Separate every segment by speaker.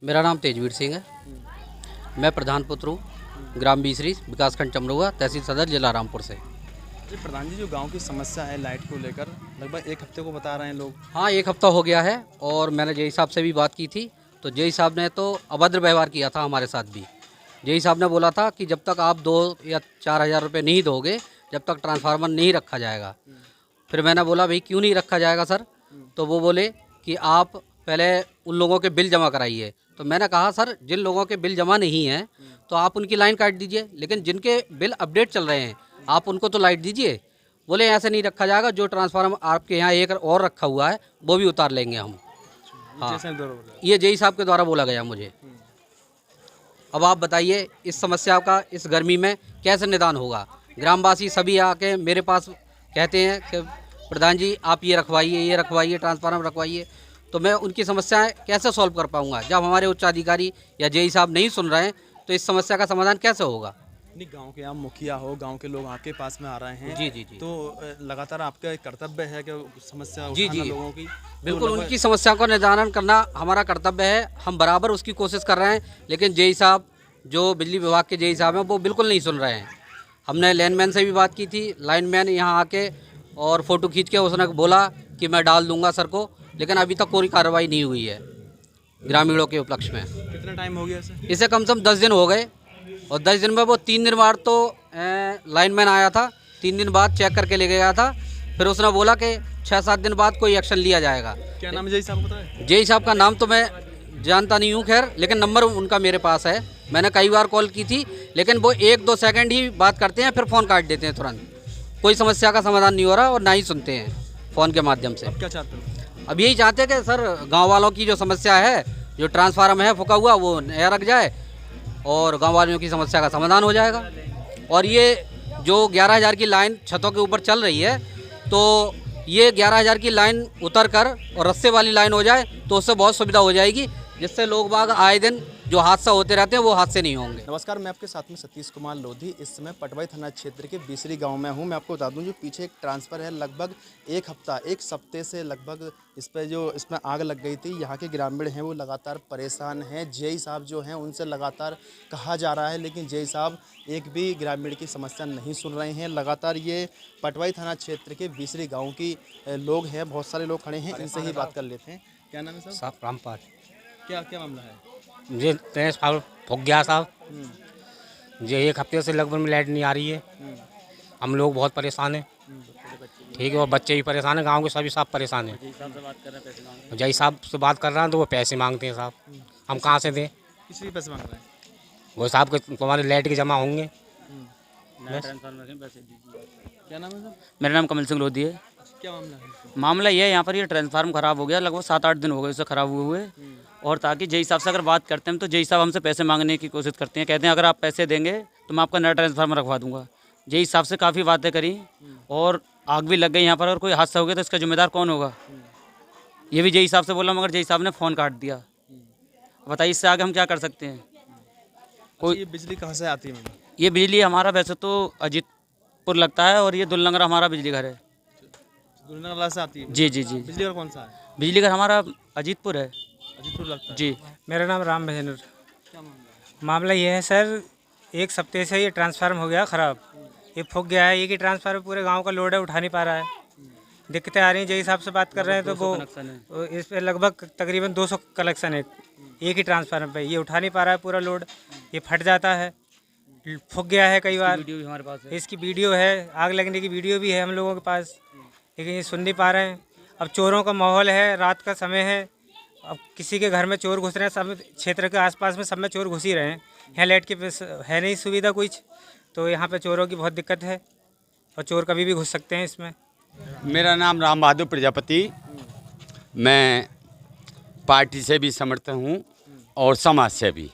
Speaker 1: मेरा नाम तेजवीर सिंह है। मैं प्रधान पुत्र हूँ, ग्राम बीसरी, विकासखंड चमरुआ, तहसील सदर, जिला रामपुर से।
Speaker 2: जी प्रधान जी, जो गांव की समस्या है लाइट को लेकर लगभग एक हफ्ते को बता रहे हैं लोग।
Speaker 1: हाँ, एक हफ्ता हो गया है और मैंने जेई साहब से भी बात की थी, तो जेई साहब ने तो अभद्र व्यवहार किया था हमारे साथ भी। जेई साहब ने बोला था कि जब तक आप 2 या 4 हज़ार रुपये नहीं दोगे, जब तक ट्रांसफार्मर नहीं रखा जाएगा। फिर मैंने बोला भाई क्यों नहीं रखा जाएगा सर? तो वो बोले कि आप पहले उन लोगों के बिल जमा कराइए। तो मैंने कहा सर जिन लोगों के बिल जमा नहीं हैं तो आप उनकी लाइन काट दीजिए, लेकिन जिनके बिल अपडेट चल रहे हैं आप उनको तो लाइट दीजिए। बोले ऐसे नहीं रखा जाएगा, जो ट्रांसफार्मर आपके यहाँ एक और रखा हुआ है वो भी उतार लेंगे हम। हाँ, ये जेई साहब के द्वारा बोला गया मुझे। अब आप बताइए इस समस्या का इस गर्मी में कैसे निदान होगा? ग्रामवासी सभी आके मेरे पास कहते हैं कि प्रधान जी आप ये रखवाइए, ट्रांसफार्मर रखवाइए। तो मैं उनकी समस्याएं कैसे सॉल्व कर पाऊंगा जब हमारे उच्च अधिकारी या जेई साहब नहीं सुन रहे हैं? तो इस समस्या का समाधान कैसे होगा?
Speaker 2: नहीं, गांव के आप मुखिया हो, गांव के लोग आपके पास में आ रहे हैं।
Speaker 1: जी जी जी,
Speaker 2: तो लगातार आपका एक कर्तव्य है कि समस्या
Speaker 1: जी
Speaker 2: उठाना
Speaker 1: जी,
Speaker 2: लोगों की।
Speaker 1: बिल्कुल उनकी समस्या का निदान करना हमारा कर्तव्य है। हम बराबर उसकी कोशिश कर रहे हैं, लेकिन जेई साहब, जो बिजली विभाग के जेई साहब हैं, वो बिल्कुल नहीं सुन रहे हैं। हमने लाइनमैन से भी बात की थी, लाइनमैन यहाँ आके और फ़ोटो खींच के उसने बोला कि मैं डाल दूंगा सर को, लेकिन अभी तक कोई कार्रवाई नहीं हुई है ग्रामीणों के उपलक्ष्य में।
Speaker 2: कितना टाइम हो गया इसे?
Speaker 1: इसे कम से कम 10 दिन हो गए और 10 दिन में वो 3 दिन बाद तो लाइनमैन आया था, 3 दिन बाद चेक करके ले गया था। फिर उसने बोला कि 6-7 दिन बाद कोई एक्शन लिया जाएगा।
Speaker 2: क्या नाम है जय साहब बताए?
Speaker 1: जेई साहब का नाम तो मैं जानता नहीं हूँ खैर, लेकिन नंबर उनका मेरे पास है। मैंने कई बार कॉल की थी, लेकिन वो 1-2 सेकंड ही बात करते हैं, फिर फ़ोन काट देते हैं तुरंत। कोई समस्या का समाधान नहीं हो रहा और ना ही सुनते हैं फ़ोन के माध्यम से।
Speaker 2: अब क्या चाहते हो?
Speaker 1: अब यही चाहते हैं कि सर गांव वालों की जो समस्या है, जो ट्रांसफार्मर है फूका हुआ, वो नया रख जाए और गांव वालों की समस्या का समाधान हो जाएगा। और ये जो 11,000 की लाइन छतों के ऊपर चल रही है, तो ये 11,000 की लाइन उतर कर और रस्से वाली लाइन हो जाए तो उससे बहुत सुविधा हो जाएगी, जिससे लोग बाग आए दिन जो हादसा होते रहते हैं वो हादसे नहीं होंगे।
Speaker 2: नमस्कार, मैं आपके साथ में सतीश कुमार लोधी। इस समय पटवाई थाना क्षेत्र के बीसरी गांव में हूं। मैं आपको बता दूं, जो पीछे एक ट्रांसफ़र है, लगभग एक सप्ते से लगभग इसमें आग लग गई थी। यहां के ग्रामीण हैं वो लगातार परेशान हैं। जेई साहब जो हैं उनसे लगातार कहा जा रहा है, लेकिन जेई साहब एक भी ग्रामीण की समस्या नहीं सुन रहे हैं। लगातार ये पटवाई थाना क्षेत्र के बीसरी गाँव की लोग हैं, बहुत सारे लोग खड़े हैं, इनसे ही बात कर लेते हैं। क्या नाम है साहब?
Speaker 3: रामपाल।
Speaker 2: क्या क्या मामला है?
Speaker 3: मुझे 23 साल फूक गया साहब। मुझे एक हफ्ते से लगभग में लाइट नहीं आ रही है। हम लोग बहुत परेशान हैं। ठीक है, और बच्चे भी परेशान हैं, गांव के सभी साहब परेशान हैं। जय साहब से बात कर रहे हैं तो वो पैसे मांगते हैं साहब। हम कहाँ से दें?
Speaker 2: किस लिए पैसे मांग रहे हैं?
Speaker 3: वो साहब के तुम्हारे लाइट के जमा होंगे।
Speaker 2: क्या नाम है साहब?
Speaker 4: मेरा नाम कमल सिंह लोधी है।
Speaker 2: क्या मामला है?
Speaker 4: मामला ये है, यहाँ पर ये ट्रांसफार्मर ख़राब हो गया, लगभग 7-8 दिन हो गए उसे ख़राब हुए। और ताकि जेई साहब से अगर बात करते हैं तो जेई साहब हमसे पैसे मांगने की कोशिश करते हैं। कहते हैं अगर आप पैसे देंगे तो मैं आपका नया ट्रांसफार्मर रखवा दूंगा। जेई साहब से काफ़ी बातें करी और आग भी लग गई यहाँ पर, और कोई हादसा हो गया तो इसका जिम्मेदार कौन होगा? ये भी जेई साहब से बोला, मगर जेई साहब ने फ़ोन काट दिया। बताइए इससे आगे हम क्या कर सकते हैं?
Speaker 2: कोई बिजली कहाँ से आती है मैडम?
Speaker 4: ये बिजली हमारा वैसे तो अजीतपुर लगता है और ये दुल्लंगरा हमारा बिजली घर है।
Speaker 2: दुर्नगला से आती है?
Speaker 4: जी जी जी,
Speaker 2: बिजली घर कौन सा है?
Speaker 4: बिजली घर हमारा अजीतपुर है।
Speaker 2: अजीतपुर लगता है?
Speaker 4: जी।
Speaker 5: मेरा नाम राम भजनर।
Speaker 2: क्या मामला है?
Speaker 5: मामला ये है सर, एक सप्ते से ये ट्रांसफार्मर हो गया ख़राब। ये फूक गया है। एक ही ट्रांसफार्मर पूरे गांव का लोड है, उठा नहीं पा रहा है। दिक्कतें आ रही हैं। जेई साहब से बात कर रहे हैं तो वो इस पे लगभग तकरीबन 200 कलेक्शन है एक ही ट्रांसफार्मर पे। ये उठा नहीं पा रहा है पूरा लोड, ये फट जाता है, फूक गया है कई बार।
Speaker 4: वीडियो भी हमारे पास है।
Speaker 5: इसकी वीडियो है, आग लगने की वीडियो भी है हम लोगों के पास, लेकिन ये सुन नहीं पा रहे हैं। अब चोरों का माहौल है, रात का समय है, अब किसी के घर में चोर घुस रहे हैं। सब क्षेत्र के आसपास में सब में चोर घुस ही रहे हैं। यहाँ लाइट की है नहीं सुविधा कुछ, तो यहाँ पे चोरों की बहुत दिक्कत है और चोर कभी भी घुस सकते हैं इसमें।
Speaker 6: मेरा नाम राम बहादुर प्रजापति। मैं पार्टी से भी समर्थन हूँ और समाज से भी,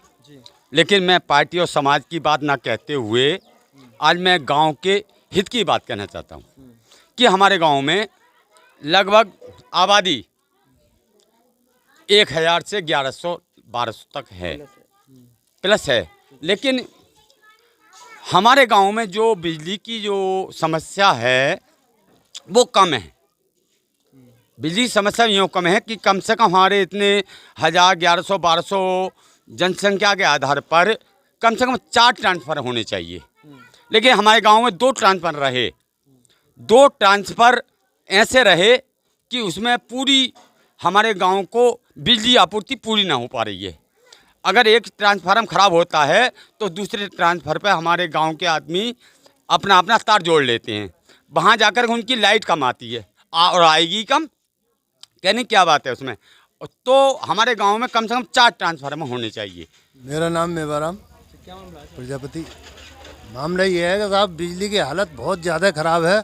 Speaker 6: लेकिन मैं पार्टी और समाज की बात ना कहते हुए आज मैं गांव के हित की बात कहना चाहता हूँ कि हमारे गांव में लगभग आबादी 1,000 से 1100-1200 तक है, प्लस है। लेकिन हमारे गांव में जो बिजली की जो समस्या है वो कम है। बिजली समस्या यूँ कम है कि कम से कम हमारे इतने 1000, 1100, 1200 जनसंख्या के आधार पर कम से कम 4 ट्रांसफ़र होने चाहिए। लेकिन हमारे गांव में 2 ट्रांसफ़र रहे। 2 ट्रांसफ़र ऐसे रहे कि उसमें पूरी हमारे गांव को बिजली आपूर्ति पूरी ना हो पा रही है। अगर एक ट्रांसफार्मर ख़राब होता है तो दूसरे ट्रांसफर पे हमारे गांव के आदमी अपना अपना तार जोड़ लेते हैं। वहाँ जाकर उनकी लाइट कम आती है और आएगी कम, कहने क्या बात है उसमें। तो हमारे गांव में कम से कम 4 ट्रांसफार्मर होने चाहिए।
Speaker 7: मेरा नाम मेवाराम प्रजापति। मामला ये है कि साहब बिजली की हालत बहुत ज़्यादा ख़राब है।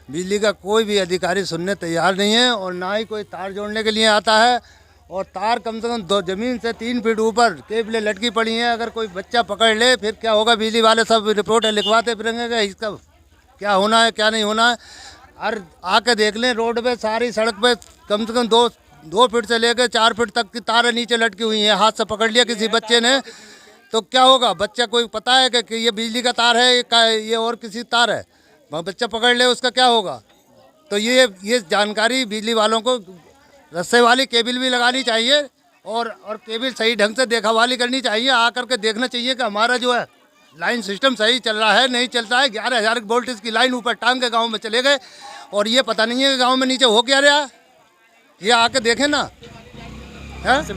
Speaker 7: बिजली का कोई भी अधिकारी सुनने तैयार नहीं है और ना ही कोई तार जोड़ने के लिए आता है। और तार कम से कम 2 ज़मीन से 3 फीट ऊपर केबलें लटकी पड़ी हैं। अगर कोई बच्चा पकड़ ले फिर क्या होगा। बिजली वाले सब रिपोर्ट लिखवाते फिरेंगे कि इसका क्या होना है क्या नहीं होना है। और आके देख लें रोड पे सारी सड़क पे कम से कम 2 फीट से लेकर 4 फीट तक की तारें नीचे लटकी हुई हैं। हाथ से पकड़ लिया किसी बच्चे ने तो क्या होगा। बच्चा कोई पता है कि ये बिजली का तार है ये और किसी तार है, बच्चा पकड़ ले उसका क्या होगा। तो ये जानकारी बिजली वालों को रस्से वाली केबल भी लगानी चाहिए और केबल सही ढंग से देखा वाली करनी चाहिए। आकर के देखना चाहिए कि हमारा जो है लाइन सिस्टम सही चल रहा है नहीं चलता है। 11,000 वोल्टेज की लाइन ऊपर टांग के गांव में चले गए और ये पता नहीं है कि गांव में नीचे हो क्या रहा। ये आके देखें ना है।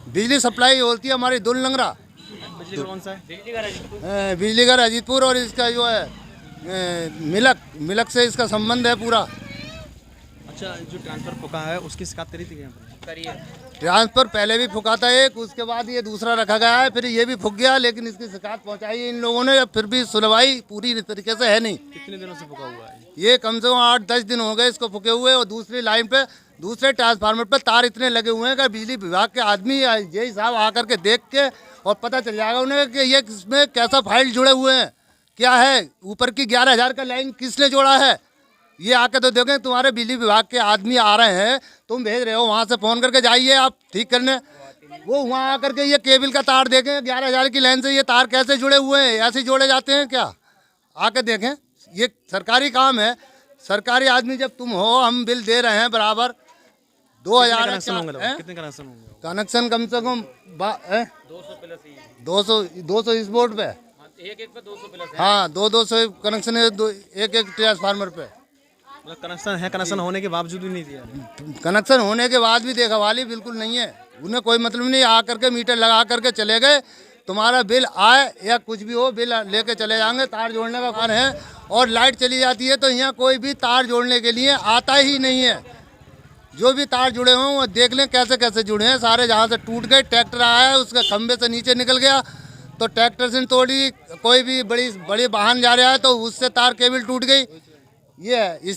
Speaker 7: बिजली सप्लाई होती है हमारी दुल लंगरा।
Speaker 2: बिजली कौन सा है?
Speaker 7: बिजली घर अजीतपुर और इसका जो है मिलक से इसका संबंध है पूरा।
Speaker 2: अच्छा, जो ट्रांसफर फूका है उसकी शिकायत करी थी यहाँ पर?
Speaker 7: ट्रांसफर पहले भी फुका था एक, उसके बाद ये दूसरा रखा गया है, फिर ये भी फूक गया। लेकिन इसकी शिकायत पहुंचाई है इन लोगों ने, फिर भी सुनवाई पूरी तरीके से है नहीं।
Speaker 2: कितने दिनों से फूका हुआ है?
Speaker 7: ये कम से कम 8-10 दिन हो गए इसको फूके हुए। और दूसरी लाइन पे दूसरे ट्रांसफार्मर पे तार इतने लगे हुए हैं कि बिजली विभाग के आदमी यही साहब आकर के देख के और पता चल जाएगा उन्हें कि ये इसमें कैसा फाइल जुड़े हुए हैं, क्या है। ऊपर की 11,000 का लाइन किसने जोड़ा है ये आके तो देखें। तुम्हारे बिजली विभाग के आदमी आ रहे हैं, तुम भेज रहे हो वहाँ से फ़ोन करके जाइए आप ठीक करने। वो वहाँ आकर के ये केबल का तार देखें 11,000 की लाइन से ये तार कैसे जुड़े हुए हैं, ऐसे जोड़े जाते हैं क्या। आके देखें, ये सरकारी काम है। सरकारी आदमी जब तुम हो, हम बिल दे रहे हैं बराबर 2,000
Speaker 2: कितने कनेक्शन होंगे?
Speaker 7: कनेक्शन कम से कम 200 इस बोर्ड पे
Speaker 4: एक पे 200 प्लस है।
Speaker 7: हाँ 200 कनेक्शन है एक ट्रांसफार्मर पे।
Speaker 2: मतलब कनेक्शन है, कनेक्शन होने के बावजूद भी नहीं दिया?
Speaker 7: कनेक्शन होने के बाद भी देखा वाली बिल्कुल नहीं है। उन्हें कोई मतलब नहीं, आ करके मीटर लगा करके चले गए। तुम्हारा बिल आए या कुछ भी हो बिल लेके चले जाएंगे। तार जोड़ने का काम है और लाइट चली जाती है तो यहाँ कोई भी तार जोड़ने के लिए आता ही नहीं है। जो भी तार जुड़े हों वो देख लें कैसे कैसे जुड़े हैं सारे। जहाँ से टूट गए, ट्रैक्टर आया है उसके खंभे से नीचे निकल गया तो ट्रैक्टर से तोड़ी। कोई भी बड़ी वाहन जा रहा है तो उससे तार केबल टूट गई। ये है इस